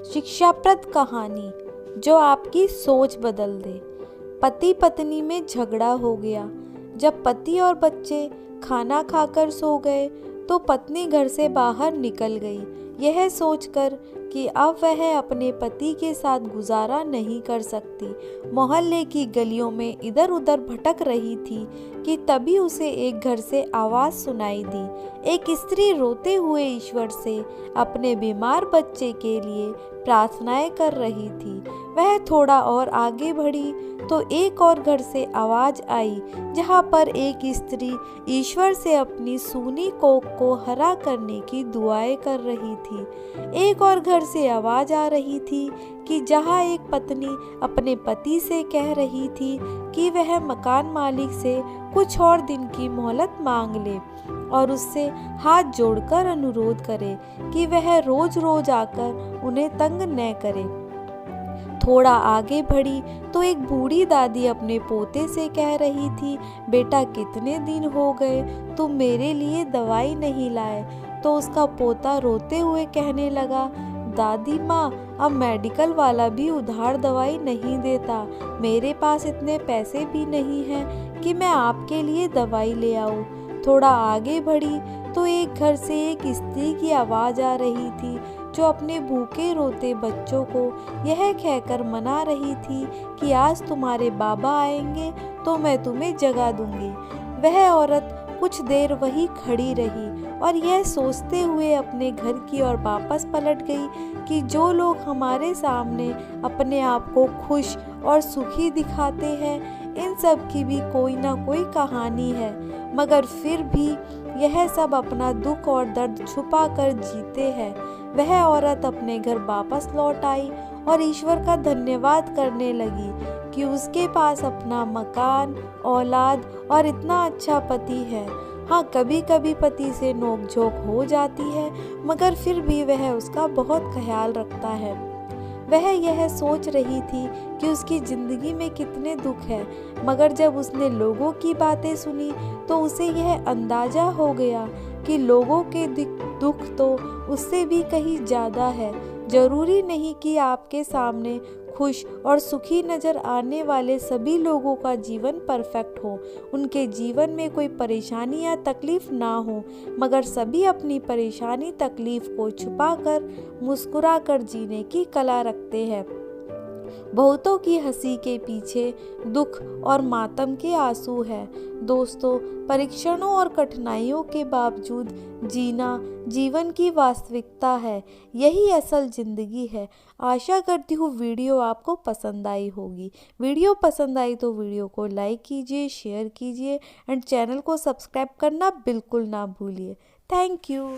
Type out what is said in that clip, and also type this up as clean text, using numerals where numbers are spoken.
शिक्षाप्रद कहानी जो आपकी सोच बदल दे। पति पत्नी में झगड़ा हो गया। जब पति और बच्चे खाना खाकर सो गए तो पत्नी घर से बाहर निकल गई, यह सोचकर कि अब वह अपने पति के साथ गुजारा नहीं कर सकती। मोहल्ले की गलियों में इधर उधर भटक रही थी कि तभी उसे एक घर से आवाज़ सुनाई दी। एक स्त्री रोते हुए ईश्वर से अपने बीमार बच्चे के लिए प्रार्थनाएं कर रही थी। वह थोड़ा और आगे बढ़ी तो एक और घर से आवाज़ आई, जहाँ पर एक स्त्री ईश्वर से अपनी सूनी कोख को हरा करने की दुआएं कर रही थी। एक और घर से आवाज़ आ रही थी कि जहाँ एक पत्नी अपने पति से कह रही थी कि वह मकान मालिक से कुछ और दिन की मोहलत मांग ले और उससे हाथ जोड़कर अनुरोध करे कि वह रोज रोज आकर उन्हें तंग न करे। थोड़ा आगे बढ़ी तो एक बूढ़ी दादी अपने पोते से कह रही थी, बेटा कितने दिन हो गए तुम मेरे लिए दवाई नहीं लाए। तो उसका पोता रोते हुए कहने लगा, दादी माँ, अब मेडिकल वाला भी उधार दवाई नहीं देता। मेरे पास इतने पैसे भी नहीं हैं कि मैं आपके लिए दवाई ले आऊँ। थोड़ा आगे बढ़ी तो एक घर से एक स्त्री की आवाज़ आ रही थी जो अपने भूखे रोते बच्चों को यह कहकर मना रही थी कि आज तुम्हारे बाबा आएंगे तो मैं तुम्हें जगा दूंगी। वह औरत कुछ देर वहीं खड़ी रही और यह सोचते हुए अपने घर की ओर वापस पलट गई कि जो लोग हमारे सामने अपने आप को खुश और सुखी दिखाते हैं, इन सब की भी कोई ना कोई कहानी है, मगर फिर भी यह सब अपना दुख और दर्द छुपा कर जीते हैं। वह औरत अपने घर वापस लौट आई और ईश्वर का धन्यवाद करने लगी कि उसके पास अपना मकान, औलाद और इतना अच्छा पति है। हाँ, कभी कभी पति से नोकझोंक हो जाती है, मगर फिर भी वह उसका बहुत ख्याल रखता है। वह यह सोच रही थी कि उसकी ज़िंदगी में कितने दुख हैं, मगर जब उसने लोगों की बातें सुनी तो उसे यह अंदाज़ा हो गया कि लोगों के दुख तो उससे भी कहीं ज़्यादा है। ज़रूरी नहीं कि आपके सामने खुश और सुखी नज़र आने वाले सभी लोगों का जीवन परफेक्ट हो, उनके जीवन में कोई परेशानी या तकलीफ़ ना हो, मगर सभी अपनी परेशानी तकलीफ़ को छुपाकर मुस्कुरा कर जीने की कला रखते हैं। बहुतों की हंसी के पीछे दुख और मातम के आंसू हैं। दोस्तों, परीक्षणों और कठिनाइयों के बावजूद जीना जीवन की वास्तविकता है। यही असल ज़िंदगी है। आशा करती हूँ वीडियो आपको पसंद आई होगी। वीडियो पसंद आई तो वीडियो को लाइक कीजिए, शेयर कीजिए एंड चैनल को सब्सक्राइब करना बिल्कुल ना भूलिए। Thank you.